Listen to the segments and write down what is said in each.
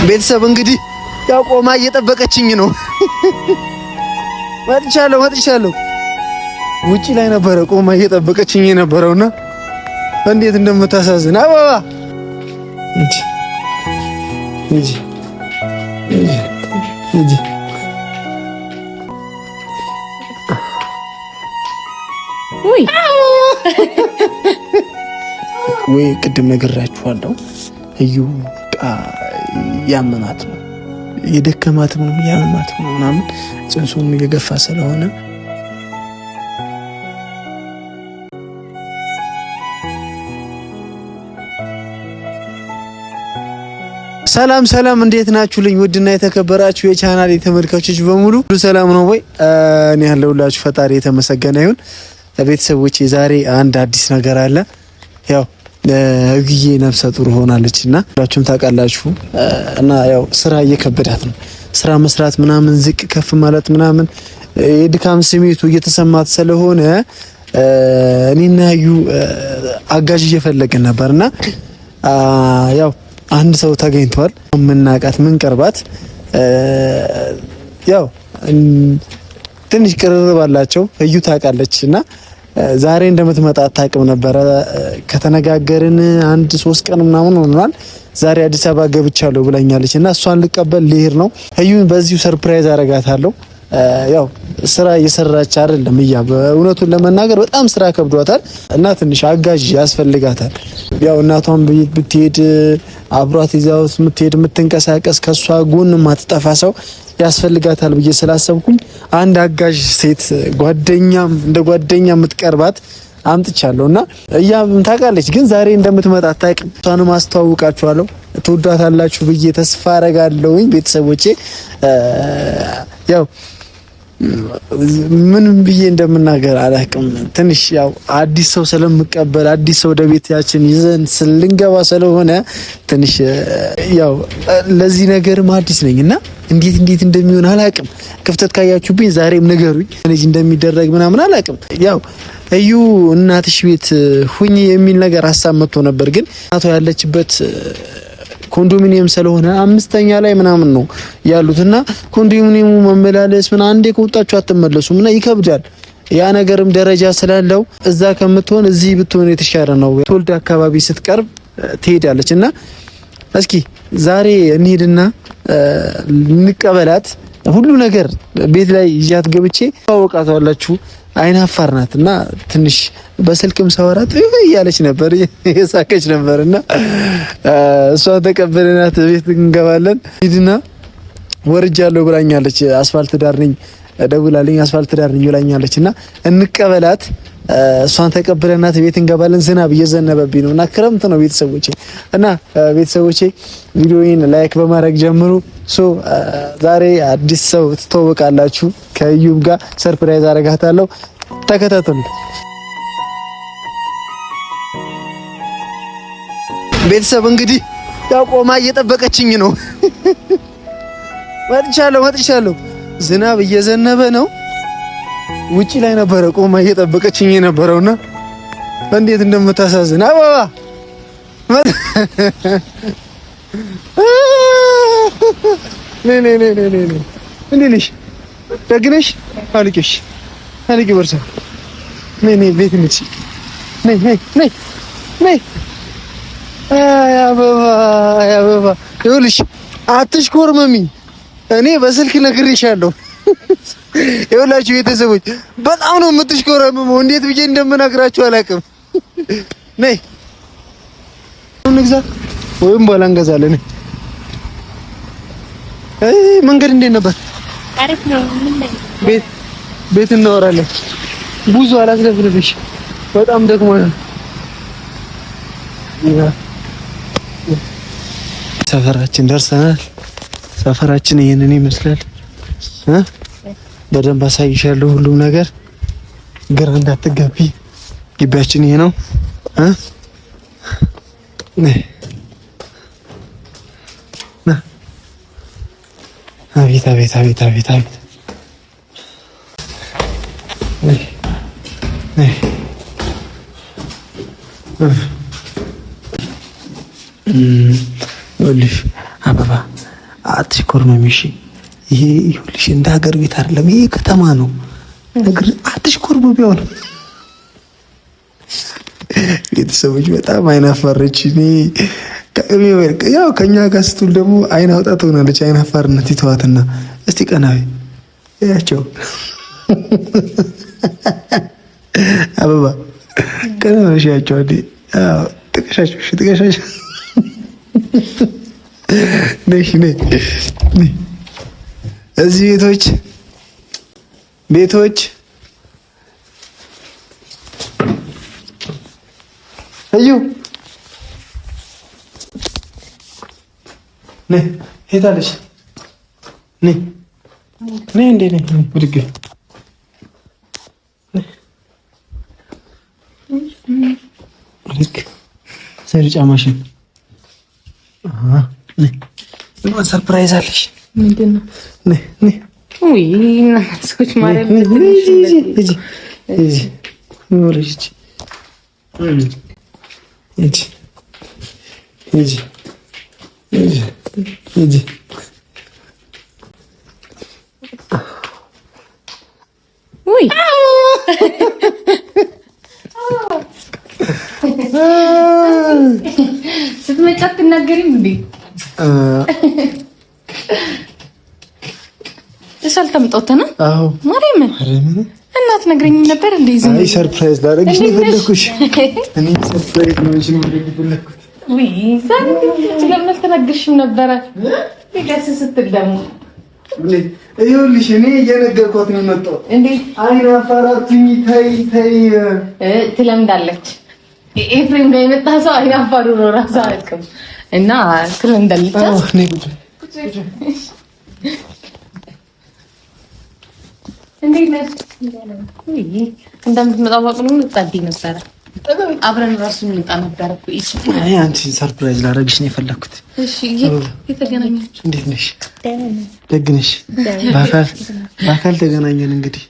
ቤተሰብ እንግዲህ ያው ቆማ እየጠበቀችኝ ነው። መጥቻለሁ። ውጪ ላይ ነበረ ቆማ እየጠበቀችኝ የነበረውና እንዴት እንደምታሳዝን አበባ እንጂ ወይ ቅድም ነግራችኋለሁ። እዩ ያመማት ነው የደከማት ነው ያመማት ነው ምናምን ጽንሱም እየገፋ ስለሆነ ሰላም እንዴት ናችሁልኝ? ውድና የተከበራችሁ የቻናል ተመልካቾች በሙሉ ሰላም ነው ወይ? እኔ ያለሁላችሁ ፈጣሪ የተመሰገነ ይሁን። ቤተሰቦቼ ዛሬ አንድ አዲስ ነገር አለ። ያው እግዬ ነፍሰ ጡር ሆናለችና ሁላችሁም ታውቃላችሁ። እና ያው ስራ እየከበዳት ነው። ስራ መስራት ምናምን ዝቅ ከፍ ማለት ምናምን የድካም ስሜቱ እየተሰማት ስለሆነ እኔና እዩ አጋዥ እየፈለግን ነበርና ያው አንድ ሰው ተገኝቷል። ምንናቃት ምን ቀርባት ያው ትንሽ ቅርርብ አላቸው። እዩ ታውቃለችና ዛሬ እንደምትመጣ አታውቅም ነበረ። ከተነጋገርን 1-3 ቀን ምናምን ሆኗል። ዛሬ አዲስ አበባ ገብቻለሁ ብላኛለችና እሷን ልቀበል ልሄድ ነው። እዩን በዚሁ ሰርፕራይዝ አረጋታለሁ። ያው ስራ እየሰራች አይደለም። በእውነቱን ለመናገር በጣም ስራ ከብዷታል እና ትንሽ አጋዥ ያስፈልጋታል። ያው እናቷን ብትሄድ አብሯት ይዛው የምትሄድ የምትንቀሳቀስ ከሷ ጎን ማትጠፋ ሰው ያስፈልጋታል ብዬ ስላሰብኩኝ አንድ አጋዥ ሴት ጓደኛም እንደ ጓደኛ የምትቀርባት አምጥቻለሁና እያም ታውቃለች፣ ግን ዛሬ እንደምትመጣ አታውቅም። እሷንም አስተዋውቃችኋለሁ። ትወዷታላችሁ ብዬ ተስፋ አረጋለሁኝ ቤተሰቦቼ። ያው ምን ብዬ እንደምናገር አላውቅም። ትንሽ ያው አዲስ ሰው ስለምቀበል አዲስ ሰው ወደ ቤታችን ይዘን ልንገባ ስለሆነ ትንሽ ያው ለዚህ ነገርም አዲስ ነኝና እንዴት እንደሚሆን አላውቅም። ክፍተት ካያችሁብኝ ዛሬም ንገሩኝ። ልጅ እንደሚደረግ ምናምን አላውቅም። ያው እዩ እናትሽ ቤት ሁኚ የሚል ነገር ሀሳብ መጥቶ ነበር፣ ግን እናቷ ያለችበት ኮንዶሚኒየም ስለሆነ 5ኛ ላይ ምናምን ነው ያሉትና ኮንዶሚኒየሙ መመላለስ ምን አንዴ ከወጣችሁ አትመለሱም እና ይከብዳል። ያ ነገርም ደረጃ ስላለው እዛ ከምትሆን እዚህ ብትሆን የተሻለ ነው። ትወልድ አካባቢ ስትቀርብ ትሄዳለች እና እስኪ ዛሬ እንሂድና እንቀበላት። ሁሉ ነገር ቤት ላይ ይዣት ገብቼ ታወቃታላችሁ። አይናፋር ናትና ትንሽ በስልክም ሰወራት እያለች ነበር የሳቀች ነበርና እሷ ተቀበለናት ቤት እንገባለን። ሂድና ወርጃለሁ ብላኛለች። አስፋልት ዳር ነኝ ደውላልኝ አስፋልት ዳር ነኝ ብላኛለችና እንቀበላት። እሷን ተቀበለናት ቤት እንገባለን። ዝናብ እየዘነበብኝ ነውና ክረምት ነው ቤተሰቦቼ። እና ቤተሰቦቼ ቪዲዮውን ላይክ በማድረግ ጀምሩ። ዛሬ አዲስ ሰው ትተዋወቃላችሁ። ከዩብ ጋር ሰርፕራይዝ አረጋታለሁ። ተከታተሉ ቤተሰብ። እንግዲህ ያው ቆማ እየጠበቀችኝ ነው። መጥቻለሁ። ዝናብ እየዘነበ ነው። ውጪ ላይ ነበረ ቆማ እየጠበቀችኝ የነበረውና እንዴት እንደምታሳዝን አበባ ነይ እንዴት ነሽ? ደግነሽ? አልቂ በርሳ ነይ ቤት እንሂድ። ነይ አበባ ይኸውልሽ፣ አትሽኮርመሚ። እኔ በስልክ ነግሬሻለሁ። ይኸውላችሁ ቤተሰቦች በጣም ነው የምትሽኮረመመው። እንዴት ብዬ እንደምናግራችሁ አላውቅም። ነይ እንግዛ ወይም በኋላ እንገዛለን። መንገድ እንዴት ነበር? አሪፍ ነው። ቤት እናወራለን። ብዙ አላስለፍልሽ፣ በጣም ደክሞኛል። ሰፈራችን ደርሰናል። ሰፈራችን ይሄንን ይመስላል። በደንብ አሳይሻለሁ ሁሉም ነገር። ግራ እንዳትጋቢ። ግቢያችን ይሄ ነው። አቤት ይኸውልሽ አበባ አትሽኮርመሚ። እሺ ይሄ ይኸውልሽ እንደ ሀገር ቤት አይደለም፣ ይሄ ከተማ ነው። ነገር አትሽኮርመሚ። ቢሆን ቤተሰቦች በጣም አይናፋረች። ያው ከኛ ጋር ስትውል ደግሞ አይን አውጣ ትሆናለች። አይናፋርነት ይተዋትና እስቲ ቀናዊ ያቸው አበባ ቀናሽ ያቸው አዲ ጥቀሻሽ ነሽ እዚህ ቤቶች እዩ ነይ ሄዳለሽ። ነይ እንዴ ነይ ብድግ ልክ ሰሪ ጫማሽን ሰርፕራይዝ አለሽ። ምንድን ነው? ውይ ሰዎች ማለት ስትመጪ አትናገሪም እንዴ? እሳልተምጦተና አዎ ማርያምን እናት ነግረኝ ነበር እንዴ? ዝም አይ ሰርፕራይዝ ላደርግሽ ነው የፈለኩሽ። እኔ ሰርፕራይዝ ነው እንጂ ነው የፈለኩት። ውይ ዛሬ ለምን አልተናገርሽም ነበረ? ቢጋስ ስትል ደግሞ ይኸውልሽ እኔ እየነገርኳት ነው የመጣው። እንዴ አይና አፋራቱኝ ታይ ትለምዳለች። ኤፍሬም ጋር የመጣ ሰው አይና አፋሩ ነው ራሱ አያውቅም እና ትለምዳለች። አዎ ነይ ጉድ እንዴት ነሽ? እንደምትመጣ ባቅሉ ልጣዲ ነበረ። አብረን ራሱ እንጣ ነበር እኮ እሺ። አይ አንቺ ሰርፕራይዝ ላደርግሽ ነው የፈለኩት። እሺ የተገናኛችሁ እንዴት ነሽ? ደግ ነሽ? በአካል ተገናኘን። እንግዲህ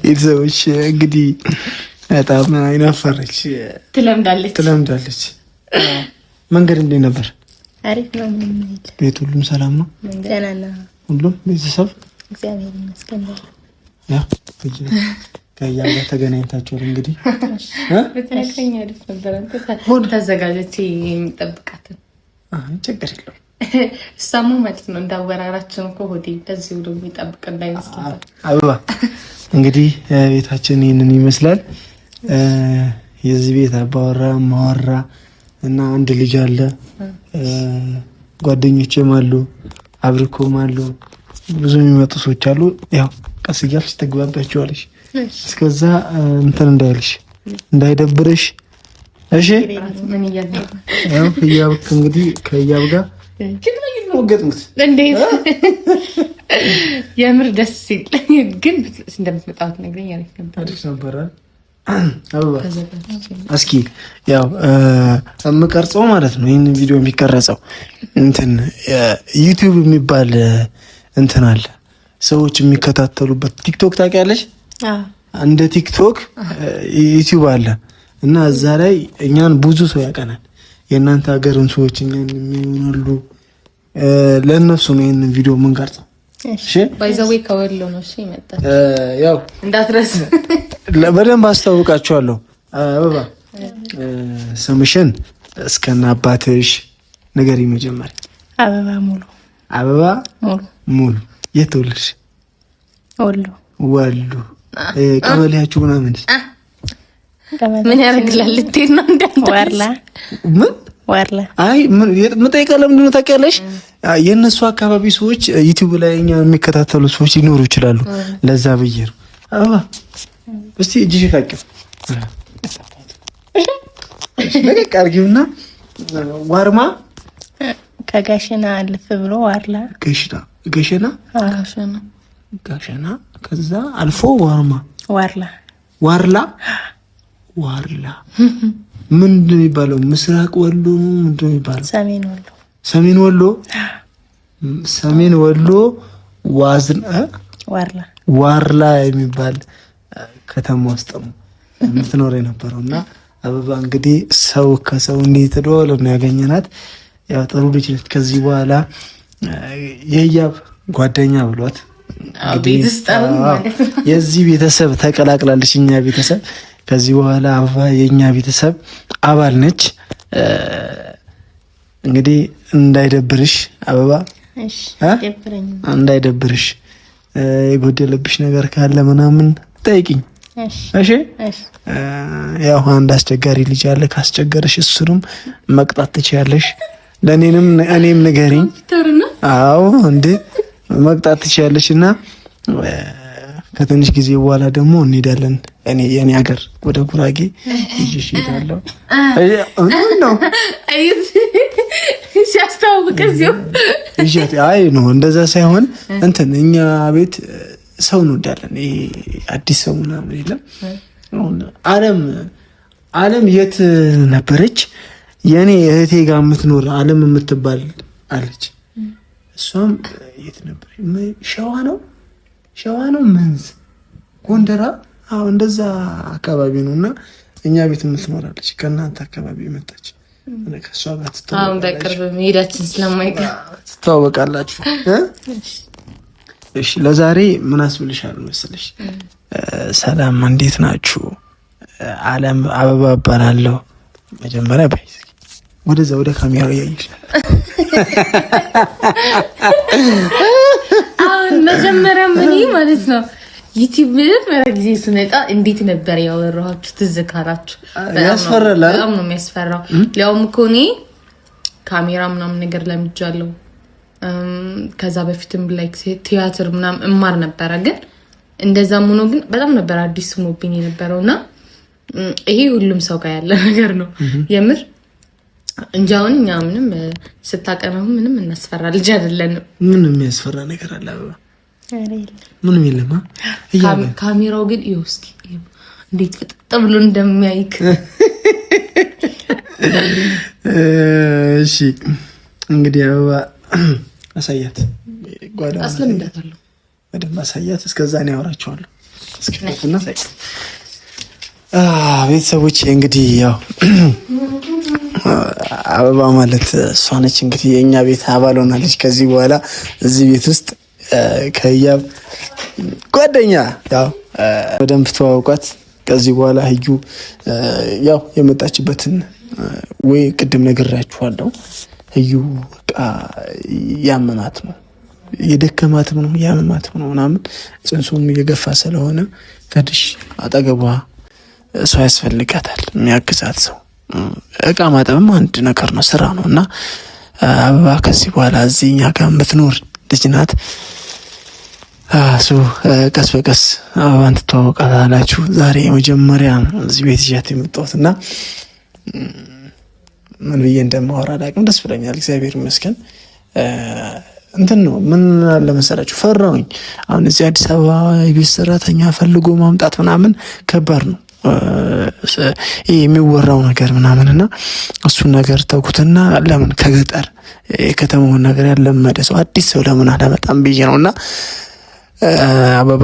ቤተሰቦች እንግዲህ በጣም አይናፋረች። ትለምዳለች። መንገድ እንዴት ነበር? አሪፍ ነው። ቤት ሁሉም ሰላም ነው? ደህና ነው። ሁሉም ቤተሰብ እግዚአብሔር ይመስገን። ያ ከያ ጋር ተገናኝታችኋል እንግዲህ በተለከኛ አሪፍ ነበር። አንተ ተዘጋጀች የሚጠብቃት ችግር የለውም። እሷማ ማለት ነው እንዳወራራችን እኮ ሆዴ እንደዚህ ብሎ የሚጠብቅ እንዳይመስላል። አበባ እንግዲህ ቤታችን ይህንን ይመስላል። የዚህ ቤት አባወራ ማወራ እና አንድ ልጅ አለ። ጓደኞቼም አሉ፣ አብርኮም አሉ፣ ብዙ የሚመጡ ሰዎች አሉ። ያው ቀስ እያልሽ ተግባባችኋለሽ። እስከዛ እንትን እንዳይልሽ እንዳይደብርሽ እሺ። ምን እያደረገ ያው ህያብክ እንግዲህ ከህያብ ጋር ወገጥሙት እንዴት የምር ደስ ሲል ግን እንደምትመጣው ነግረኝ አሪፍ ነበር። አሪፍ ነበር። አበባ እስኪ ያው የምቀርጸው ማለት ነው ይሄን ቪዲዮ የሚቀረጸው እንትን ዩቲዩብ የሚባል እንትን አለ፣ ሰዎች የሚከታተሉበት ቲክቶክ ታውቂያለሽ? እንደ ቲክቶክ ዩቲዩብ አለ እና እዛ ላይ እኛን ብዙ ሰው ያቀናል። የእናንተ ሀገርን ሰዎች እኛን የሚሆናሉ። ለእነሱ ነው ይሄን ቪዲዮ የምንቀርጸው። እሺ ባይዘዌ ከወሎ ነው። እሺ ይመጣል። ያው እንዳትረስ በደንብ አስተዋውቃችኋለሁ። አበባ ስምሽን እስከና አባትሽ ንገሪኝ መጀመሪያ። አበባ ሙሉ። የት ተወለድሽ? ወሎ። ቀበሌያችሁ ምናምን ምን ያደርግላል? ልትሄድ ነው እንዳንተ ዋርላ። አይ ምን የምጠይቀው ለምንድን ነው ታውቂያለሽ? የእነሱ አካባቢ ሰዎች ዩቲዩብ ላይ እኛ የሚከታተሉ ሰዎች ሊኖሩ ይችላሉ። ለዛ ብዬ ነው። አበባ እስቲ እጅሽ ካቂው ለቀቅ አድርጊውና ዋርማ ከጋሸና አልፍ ብሎ ዋርላ። ጋሸና ከዛ አልፎ ዋርላ ምንድን ነው የሚባለው? ምስራቅ ወሎ ነው ምንድን ነው የሚባለው? ሰሜን ወሎ ዋርላ የሚባል ከተማ ውስጥ ነው የምትኖር የነበረው እና አበባ እንግዲህ ሰው ከሰው እንዴት ተደዋውለን ነው ያገኘናት። ያው ጥሩ ልጅ ነች። ከዚህ በኋላ የህያብ ጓደኛ ብሏት የዚህ ቤተሰብ ተቀላቅላለች። እኛ ቤተሰብ ከዚህ በኋላ አበባ የኛ ቤተሰብ አባል ነች። እንግዲህ እንዳይደብርሽ አበባ፣ እንዳይደብርሽ የጎደለብሽ ነገር ካለ ምናምን ጠይቂኝ። እሺ ያው አንድ አስቸጋሪ ልጅ አለ። ካስቸገረሽ እሱንም መቅጣት ትችያለሽ። ለኔንም እኔም ንገሪኝ። አዎ እንዴ መቅጣት ትችያለሽና ከትንሽ ጊዜ በኋላ ደግሞ እንሄዳለን። የኔ ሀገር ወደ ጉራጌ ይዤሽ እሄዳለሁ። ነው ሲያስተዋውቅ አይ ነው እንደዛ ሳይሆን እንትን እኛ ቤት ሰው እንወዳለን። ይሄ አዲስ ሰው ምናምን የለም። አለም የት ነበረች? የኔ እህቴ ጋር የምትኖር አለም የምትባል አለች። እሷም የት ነበር? ሸዋ ነው መንዝ ጎንደራ፣ አዎ እንደዛ አካባቢ ነውና እኛ ቤት የምትኖራለች። ከእናንተ አካባቢ መጣች። ከሷ ጋር አሁን በቅርብ መሄዳችን ስለማይቀር ትተዋወቃላችሁ። እሺ ለዛሬ ምን አስብልሻለሁ መሰለሽ? ሰላም እንዴት ናችሁ? አለም አበባ እባላለሁ። መጀመሪያ በይ ወደዛ ወደ ካሜራው ያይሽ። አሁን መጀመሪያ ምን ማለት ነው ዩቲዩብ መጀመሪያ ጊዜ ስመጣ እንዴት ነበር ያወራኋችሁ? ትዝ ካላችሁ ያስፈራል። በጣም ነው የሚያስፈራው። ሊያውም እኮ እኔ ካሜራ ምናምን ነገር ለምጃለሁ። ከዛ በፊትም ላይክ ቲያትር ምናምን እማር ነበረ። ግን እንደዛም ሆኖ ግን በጣም ነበር አዲስ ሆኖብኝ የነበረውና ይሄ ሁሉም ሰው ጋር ያለ ነገር ነው የምር እንጂ አሁን እኛ ምንም ስታቀናው ምንም እናስፈራ ልጅ አይደለንም። ምንም የሚያስፈራ ነገር አለ አበባ? ምንም የለም። ካሜራው ግን ይውስኪ እንዴት ፍጥጥ ብሎ እንደሚያይክ። እሺ እንግዲህ አበባ አሳያት፣ ጓዳ አስለምዳታለሁ በደንብ አሳያት። እስከዛ ነው ያወራቸዋለሁ። እስከና ሳይ ቤተሰቦች እንግዲህ ያው አበባ ማለት እሷ ነች። እንግዲህ የኛ ቤት አባል ሆናለች። ከዚህ በኋላ እዚህ ቤት ውስጥ ከህያብ ጓደኛ ያው በደንብ ተዋውቋት። ከዚህ በኋላ ህዩ ያው የመጣችበትን ወይ ቅድም ነግራችኋለሁ። ህዩ በቃ ያመማት ነው የደከማትም ነው ያመማትም ነው ምናምን ጽንሱም እየገፋ ስለሆነ ከድሽ አጠገቧ ሰው ያስፈልጋታል፣ የሚያግዛት ሰው። እቃ ማጠብም አንድ ነገር ነው፣ ስራ ነው። እና አበባ ከዚህ በኋላ እዚህ እኛ ጋር የምትኖር ልጅ ናት። ቀስ በቀስ አበባን ትተዋወቃላችሁ። ዛሬ የመጀመሪያ እዚህ ቤት ይዣት የመጣሁት እና ምን ብዬ እንደማወራ አላውቅም። ደስ ብለኛል፣ እግዚአብሔር ይመስገን። እንትን ነው ምን አለ መሰላችሁ፣ ፈራሁኝ። አሁን እዚህ አዲስ አበባ የቤት ሰራተኛ ፈልጎ ማምጣት ምናምን ከባድ ነው፣ ይሄ የሚወራው ነገር ምናምን እና እሱን ነገር ተውኩትና ለምን ከገጠር የከተማውን ነገር ያለመደ ሰው አዲስ ሰው ለምን አላመጣም ብዬ ነውና አበባ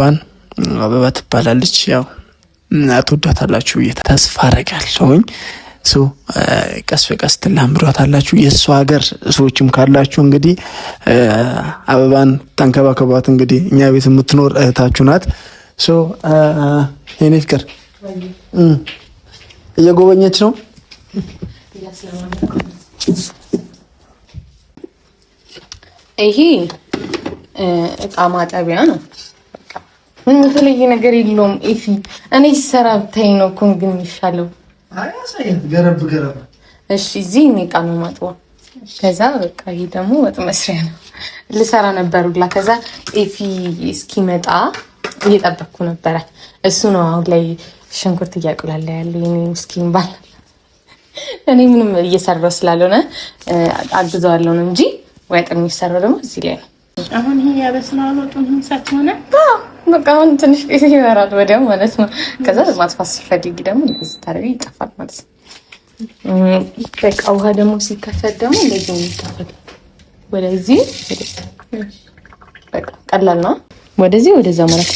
ትባላለች። ያው አትወዳታላችሁ ብዬ ተስፋ አደርጋለሁኝ። ቀስ በቀስ ትላምዷታላችሁ። የእሱ ሀገር ሰዎችም ካላችሁ እንግዲህ አበባን ተንከባከቧት። እንግዲህ እኛ ቤት የምትኖር እህታችሁ ናት። የኔ ፍቅር እየጎበኘች ነው። ይሄ እቃ ማጠቢያ ነው። ምን የተለየ ነገር የለውም። ኤፊ እኔ ሲሰራ ብታይ ነው እኮ ግን የሚሻለው። ገረብ እሺ፣ እዚህ እኔ እቃ ነው ማጥበው። ከዛ በቃ ይሄ ደግሞ ወጥ መስሪያ ነው። ልሰራ ነበር ሁላ። ከዛ ኤፊ እስኪመጣ እየጠበቅኩ ነበረ። እሱ ነው አሁን ላይ ሽንኩርት እያቁላላ ያለው የኔ ምስኪን ባል። እኔ ምንም እየሰራው ስላልሆነ አግዘዋለሁ ነው እንጂ ወጥ የሚሰራው ደግሞ እዚህ ላይ ነው። አሁን ይሄ ያበስናል ወጡን እንሳት ሆነ። በቃ አሁን ትንሽ ጊዜ ይወራል ወዲያው ማለት ነው። ከዛ ማጥፋት ሲፈልጊ ደግሞ እንደዚህ ታረጊ ይጠፋል ማለት ነው። በቃ ውሃ ደግሞ ሲከፈት ደግሞ እንደዚህ ነው የሚከፈት። ወደዚህ በቃ ቀላል ነው። ወደዚህ ወደዛ ማለት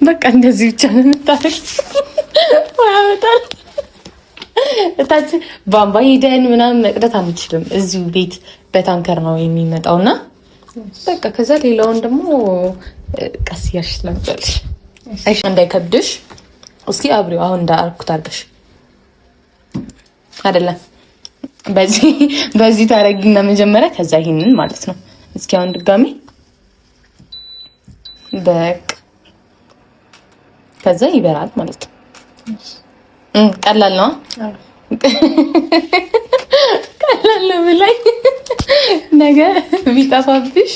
በቃ እንደዚህ ብቻ ነው የምታረግ። ያመጣል እታች ባምባ ሄደን ምናምን መቅደት አንችልም። እዚሁ ቤት በታንከር ነው የሚመጣውና በቃ ከዛ ሌላውን ደግሞ ቀስ እያልሽ ትለምጃለሽ። አይሽ እንዳይከብድሽ። እስኪ አብሪው አሁን እንዳልኩት አድርገሽ አይደለም በዚህ ታረጊና መጀመሪያ ከዛ ይሄንን ማለት ነው። እስኪ አሁን ድጋሚ በቃ ከዛ ይበራል ማለት ነው። ቀላል ነው። ቀላል ነው ብላይ ነገ ቢጠፋብሽ